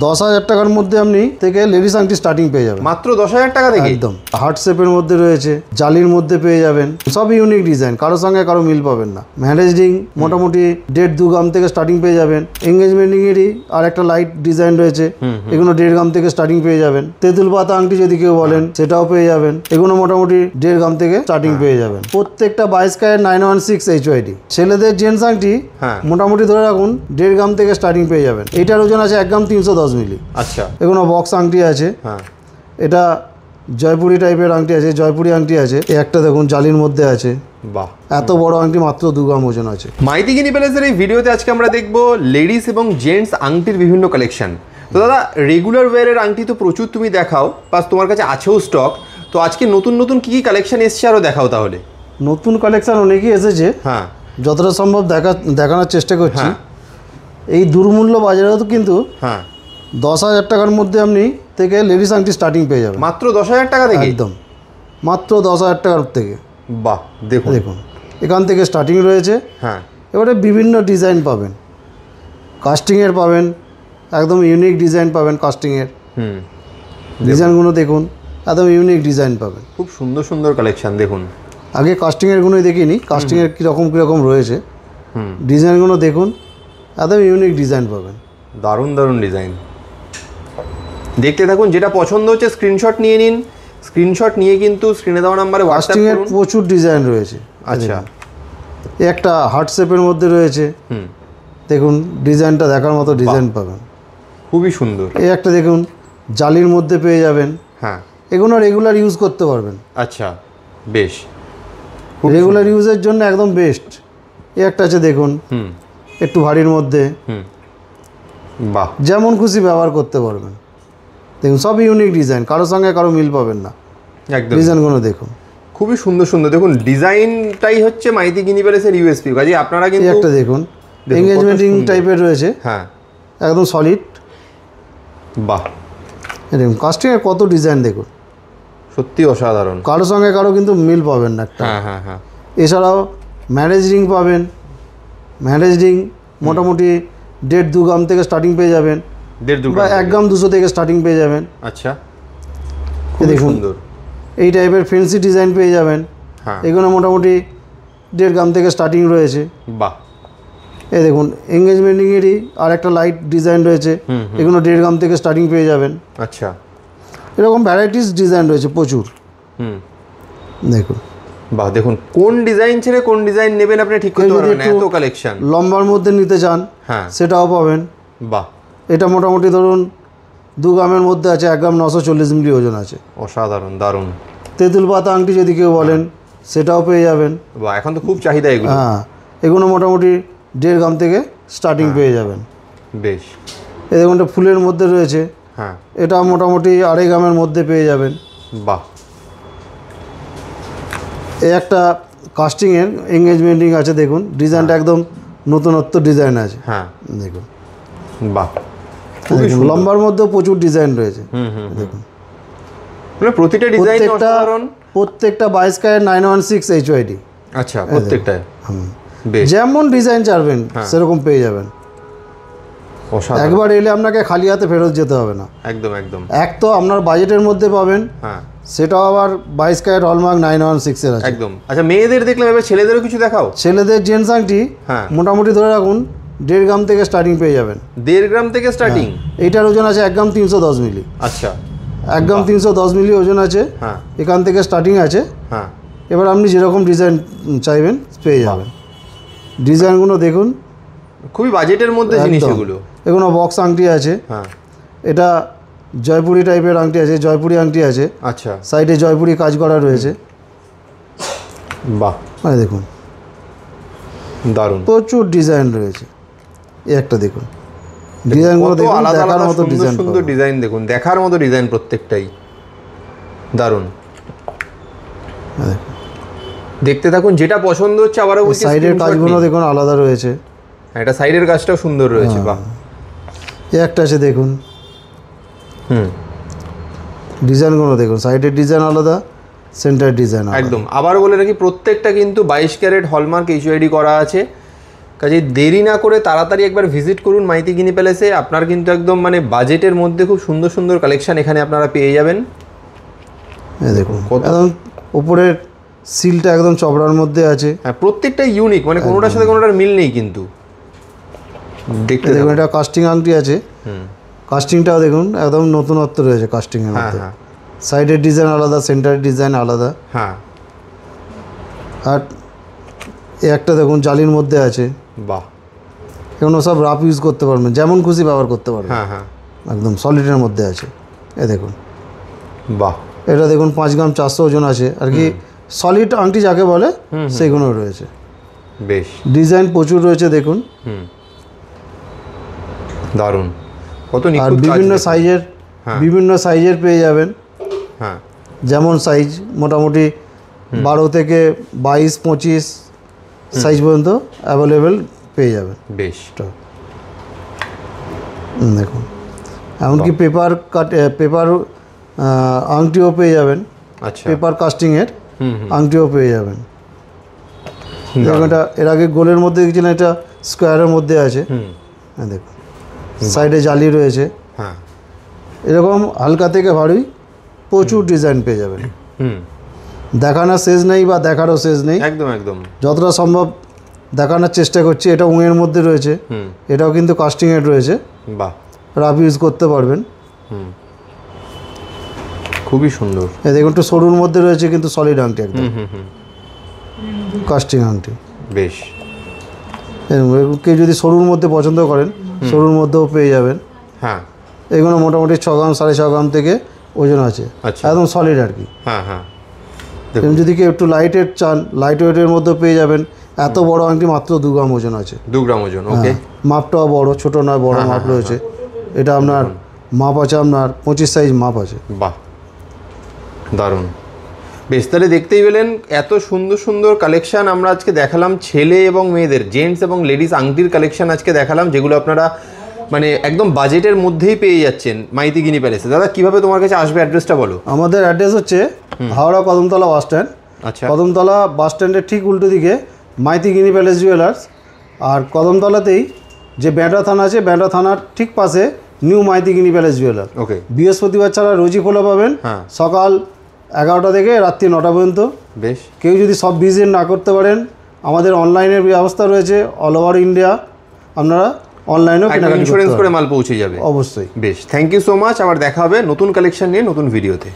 10,000 টাকার মধ্যে আপনি থেকে লেডিস আংটি স্টার্টিং পেয়ে যাবেন মাত্র 10,000 টাকা থেকে একদম হার্ট শেপের মধ্যে রয়েছে, জালির মধ্যে পেয়ে যাবেন, সব ইউনিক ডিজাইন, কারোর সঙ্গে কারো মিল পাবেন না। ম্যারেজ রিং মোটামুটি 1.5-2 গ্রাম থেকে স্টার্টিং পেয়ে যাবেন। এঙ্গেজমেন্ট রিং এরই আর একটা লাইট ডিজাইন রয়েছে, এগুলো 1.5 গ্রাম থেকে স্টার্টিং পেয়ে যাবেন। তেঁতুল পাতা আংটি যদি কেউ বলেন সেটাও পেয়ে যাবেন, এগুলো মোটামুটি 1.5 গ্রাম থেকে স্টার্টিং পেয়ে যাবেন। প্রত্যেকটা 22 ক্যারেট 916 HYD। ছেলেদের জেন্টস আংটি মোটামুটি ধরে রাখুন 1.5 গ্রাম থেকে স্টার্টিং পেয়ে যাবেন। এটার ওজন আছে 1 গ্রাম 310 মিলি। আচ্ছা, এগুলো বক্স আংটি আছে, এটা জয়পুরি টাইপের আংটি আছে, জয়পুরি আংটি আছে, একটা দেখুন জালির মধ্যে আছে। বাহ, এত বড় আংটি মাত্র 2 গ্রাম ওজন আছে। মাইতি গিনি প্যালেসের এই ভিডিওতে আজকে আমরা দেখব লেডিস এবং জেন্টস আংটির বিভিন্ন কালেকশন। তো দাদা, রেগুলার ওয়্যারের আংটি তো প্রচুর তুমি দেখাও, প্লাস তোমার কাছে আছেও স্টক। তো আজকে নতুন নতুন কি কি কালেকশন এসছে আরও দেখাও তাহলে। নতুন কালেকশন অনেকই এসেছে, যতটা সম্ভব দেখানোর চেষ্টা করছি। এই দুর্মূল্য বাজারেও তো কিন্তু 10,000 টাকার মধ্যে আপনি থেকে লেডিস আংটি স্টার্টিং পেয়ে যাবেন মাত্র 10,000 টাকা থেকে। একদম মাত্র 10,000 টাকার থেকে। বাহ, দেখুন দেখুন এখান থেকে স্টার্টিং রয়েছে। এবারে বিভিন্ন ডিজাইন পাবেন, কাস্টিংয়ের পাবেন, একদম ইউনিক ডিজাইন পাবেন কাস্টিংয়ের। ডিজাইনগুলো দেখুন, একদম ইউনিক ডিজাইন পাবেন, খুব সুন্দর সুন্দর কালেকশন। দেখুন আগে কাস্টিংয়েরগুলোই দেখিনি, কাস্টিংয়ের কীরকম রয়েছে, ডিজাইনগুলো দেখুন, একদম ইউনিক ডিজাইন পাবেন। দারুণ দারুণ ডিজাইন, দেখতে থাকুন। যেটা পছন্দ হচ্ছে স্ক্রিনশট নিয়ে নিন, স্ক্রিনশট নিয়ে কিন্তু স্ক্রিনে দেওয়া নাম্বারে হোয়াটসঅ্যাপ করুন। কাস্টিংয়ের প্রচুর ডিজাইন রয়েছে। আচ্ছা, একটা হার্ট শেপের মধ্যে রয়েছে, দেখুন ডিজাইনটা দেখার মতো ডিজাইন পাবেন, খুবই সুন্দর। এই একটা দেখুন জালির মধ্যে পেয়ে যাবেন। এগুলো রেগুলার ইউজ করতে পারবেন। আচ্ছা, বেশ, রেগুলার ইউজের জন্য একদম বেস্ট। এই একটা আছে দেখুন, একটু ভারীর মধ্যে, বাহ, যেমন খুশি ব্যবহার করতে পারবেন। দেখুন সব ইউনিক ডিজাইন, কারোর সঙ্গে কারো মিল পাবেন না। একদম ডিজাইনগুলো দেখুন, খুবই সুন্দর সুন্দর। দেখুন ডিজাইনটাই হচ্ছে মাইতি গিনি প্যালেসের ইউএসপি। কাজে আপনারা কিন্তু একটা দেখুন এঙ্গেজমেন্ট রিং টাইপের রয়েছে, একদম সলিড। বাহ, দেখুন কাস্টিংয়ের কত ডিজাইন দেখুন, সত্যি অসাধারণ। কারোর সঙ্গে কারো কিন্তু মিল পাবেন না একটা। এছাড়াও ম্যারেজ রিং পাবেন, ম্যারেজ রিং মোটামুটি 1.5-2 গ্রাম থেকে স্টার্টিং পেয়ে যাবেন, 1.5 বা 1 গ্রাম 200 থেকে স্টার্টিং পেয়ে যাবেন। আচ্ছা, দেখুন এই টাইপের ফেন্সি ডিজাইন পেয়ে যাবেন, এগুলো মোটামুটি 1.5 গ্রাম থেকে স্টার্টিং রয়েছে। বাহ, এই দেখুন এঙ্গেজমেন্ট রিংয়েরই আর একটা লাইট ডিজাইন রয়েছে, এগুলো 1.5 গ্রাম থেকে স্টার্টিং পেয়ে যাবেন। আচ্ছা, এরকম ভ্যারাইটিস ডিজাইন রয়েছে প্রচুর। দেখুন, বাহ, দেখুন কোন ডিজাইন ছেড়ে কোন ডিজাইন নেবেন আপনি ঠিক করতে পারবেন, এত কালেকশন। লম্বার মধ্যে নিতে চান সেটাও পাবেন। বাহ, এটা মোটামুটি ধরুন 2 গ্রামের মধ্যে আছে, 1 গ্রাম 940 মিলি ওজন আছে। অসাধারণ, দারুণ। তেঁতুল পাতা আংটি যদি কেউ বলেন সেটাও পেয়ে যাবেন। বাহ, এখন তো খুব চাহিদা এগুলো। এগুলো মোটামুটি 1.5 গ্রাম থেকে স্টার্টিং পেয়ে যাবেন। বেশ, এই দেখুন এটা ফুলের মধ্যে রয়েছে, এটা মোটামুটি 2.5 গ্রামের মধ্যে পেয়ে যাবেন। বাহ, এই একটা কাস্টিংয়ের এঙ্গেজমেন্ট রিং আছে, দেখুন ডিজাইনটা একদম নতুনত্ব ডিজাইন আছে। দেখুন, বাহ, লম্বার মধ্যেও প্রচুর ডিজাইন রয়েছে। দেখুন প্রতিটা ডিজাইন অসাধারণ, প্রত্যেকটা 22 ক্যারেট 916 HYD। আচ্ছা, প্রত্যেকটা যেমন ডিজাইন চাইবেন সেরকম পেয়ে যাবেন। একবার এলে আপনাকে খালি হাতে ফেরত যেতে হবে না। একদম একদম। এক তো আপনার বাজেটের মধ্যে পাবেন, সেটাও আবার 22 ক্যারেট হলমার্ক 916 এর আছে। একদম। আচ্ছা, মেয়েদের দেখলাম, এবার ছেলেদেরও কিছু দেখাও। ছেলেদের জেন্টস আংটি মোটামুটি ধরে রাখুন 1.5 গ্রাম থেকে স্টার্টিং পেয়ে যাবেন। 1.5 গ্রাম থেকে স্টার্টিং? এইটার ওজন আছে 1 গ্রাম 310 মিলি। আচ্ছা, 1 গ্রাম 310 মিলি ওজন আছে, এখান থেকে স্টার্টিং আছে। এবার আপনি যেরকম ডিজাইন চাইবেন পেয়ে যাবেন। ডিজাইনগুলো দেখুন, খুবই বাজেটের মধ্যে জিনিস এগুলো। এগুলো বক্স আংটি আছে, এটা জয়পুরি টাইপের আংটি আছে, জয়পুরি আংটি আছে। আচ্ছা, সাইডে জয়পুরি কাজ করা রয়েছে। বাহ, দেখুন দারুণ, প্রচুর ডিজাইন রয়েছে। এই একটা দেখুন ডিজাইনগুলো দেখুন, দেখার মতো ডিজাইন, সুন্দর ডিজাইন দেখুন, দেখার মতো ডিজাইন প্রত্যেকটাই দারুণ। দেখতে থাকুন, যেটা পছন্দ হচ্ছে আবারও বলছি সাইডের কাজগুলো দেখুন আলাদা রয়েছে। এটা সাইডের কাজটাও সুন্দর রয়েছে। বাহ, এই একটা আছে দেখুন, ডিজাইনগুলো দেখুন, সাইডের ডিজাইন আলাদা, সেন্টার ডিজাইন একদম। আবার বলে রাখি প্রত্যেকটা কিন্তু 22 ক্যারেট হলমার্ক HYD করা আছে। কাজে দেরি না করে তাড়াতাড়ি একবার ভিজিট করুন মাইতিগিনি প্যালেসে। আপনার কিন্তু একদম মানে বাজেটের মধ্যে খুব সুন্দর সুন্দর কালেকশন এখানে আপনারা পেয়ে যাবেন। এই দেখুন একদম উপরের সিলটা একদম চবড়ার মধ্যে আছে। হ্যাঁ, প্রত্যেকটা ইউনিক, মানে কোনোটার সাথে কোনোটার মিল নেই কিন্তু। দেখতে দেখুন এটা কাস্টিং আংটি আছে, কাস্টিংটাও দেখুন একদম নতুনত্ব রয়েছে কাস্টিংয়ের মধ্যে। সাইডের ডিজাইন আলাদা, সেন্টারের ডিজাইন আলাদা। হ্যাঁ, আর এই একটা দেখুন জালির মধ্যে আছে। বাহ, এগুলো সব রাফ ইউজ করতে পারবেন, যেমন খুশি ব্যবহার করতে পারবেন। হ্যাঁ হ্যাঁ, একদম সলিডের মধ্যে আছে। এ দেখুন বাহ, এটা দেখুন 5 গ্রাম 400 ওজন আছে আর কি। সলিড আংটি যাকে বলে সেগুলো রয়েছে। বেশ, ডিজাইন প্রচুর রয়েছে দেখুন। দারুণ, কত আর নিখুঁত কাজ। বিভিন্ন সাইজের পেয়ে যাবেন। হ্যাঁ, যেমন সাইজ মোটামুটি 12 থেকে 22 25 সাইজ পর্যন্ত অ্যাভেলেবেল পেয়ে যাবেন। বেশ, দেখুন এমনকি পেপার আংটিও পেয়ে যাবেন। আচ্ছা, পেপার কাস্টিংয়ের আংটিও পেয়ে যাবেন। দেখুন এটা এর আগে গোলের মধ্যে দেখছিলেন, এটা স্কোয়ারের মধ্যে আছে। হ্যাঁ দেখুন সাইডে জালি রয়েছে। হ্যাঁ, এরকম হালকা থেকে ভারী প্রচুর ডিজাইন পেয়ে যাবেন। দেখানোর শেষ নেই বা দেখারও শেষ নেই। একদম একদম, যতটা সম্ভব দেখানোর চেষ্টা করছি। এটা উঙের মধ্যে রয়েছে, এটাও কিন্তু কাস্টিংয়ের রয়েছে। বাহ, রাফ ইউজ করতে পারবেন। খুবই সুন্দর। এই দেখুন একটু সরুর মধ্যে রয়েছে কিন্তু সলিড আংটি একদম কাস্টিং আংটি। বেশ, কেউ যদি সরুর মধ্যে পছন্দ করেন সরুর মধ্যেও পেয়ে যাবেন। হ্যাঁ, এগুলো মোটামুটি 6 গ্রাম 6.5 গ্রাম থেকে ওজন আছে। আচ্ছা, একদম সলিড আর কি। হ্যাঁ হ্যাঁ, এবং যদি কেউ একটু লাইটের চান, লাইট ওয়েটের মধ্যে পেয়ে যাবেন। এত বড় আংটি মাত্র 2 গ্রাম ওজন আছে। 2 গ্রাম ওজন। ওকে, মাপটাও বড়, ছোট নয়, বড় মাপ রয়েছে। এটা আপনার মাপ আছে, আপনার 25 সাইজ মাপ আছে। বাহ, দারুণ। বেশ, তাহলে দেখতেই পেলেন এত সুন্দর সুন্দর কালেকশান আমরা আজকে দেখালাম। ছেলে এবং মেয়েদের, জেন্টস এবং লেডিস আংটির কালেকশান আজকে দেখালাম, যেগুলো আপনারা মানে একদম বাজেটের মধ্যেই পেয়ে যাচ্ছেন মাইতিগিনি প্যালেসে। দাদা কীভাবে তোমার কাছে আসবে, অ্যাড্রেসটা বলো। আমাদের অ্যাড্রেস হচ্ছে হাওড়া কদমতলা বাস স্ট্যান্ড। আচ্ছা, কদমতলা বাস স্ট্যান্ডের ঠিক উল্টো দিকে মাইতিগিনি প্যালেস জুয়েলার্স। আর কদমতলাতেই যে ব্যান্ডা থানা আছে, ব্যান্ডা থানার ঠিক পাশে নিউ মাইতিগিনি প্যালেস জুয়েলার। ওকে, বৃহস্পতিবার ছাড়া রোজই খোলা পাবেন। হ্যাঁ, সকাল 11টা থেকে রাত্রি 9টা পর্যন্ত। বেশ, কেউ যদি সব ভিজিট না করতে পারেন, আমাদের অনলাইনের ব্যবস্থা রয়েছে। অল ওভার ইন্ডিয়া আপনারা অনলাইনেও কেনাকাটা ইন্স্যুরেন্স করে মাল পৌঁছে যাবে অবশ্যই। বেশ, থ্যাংক ইউ সো মাচ। আবার দেখা হবে নতুন কালেকশন নিয়ে নতুন ভিডিওতে।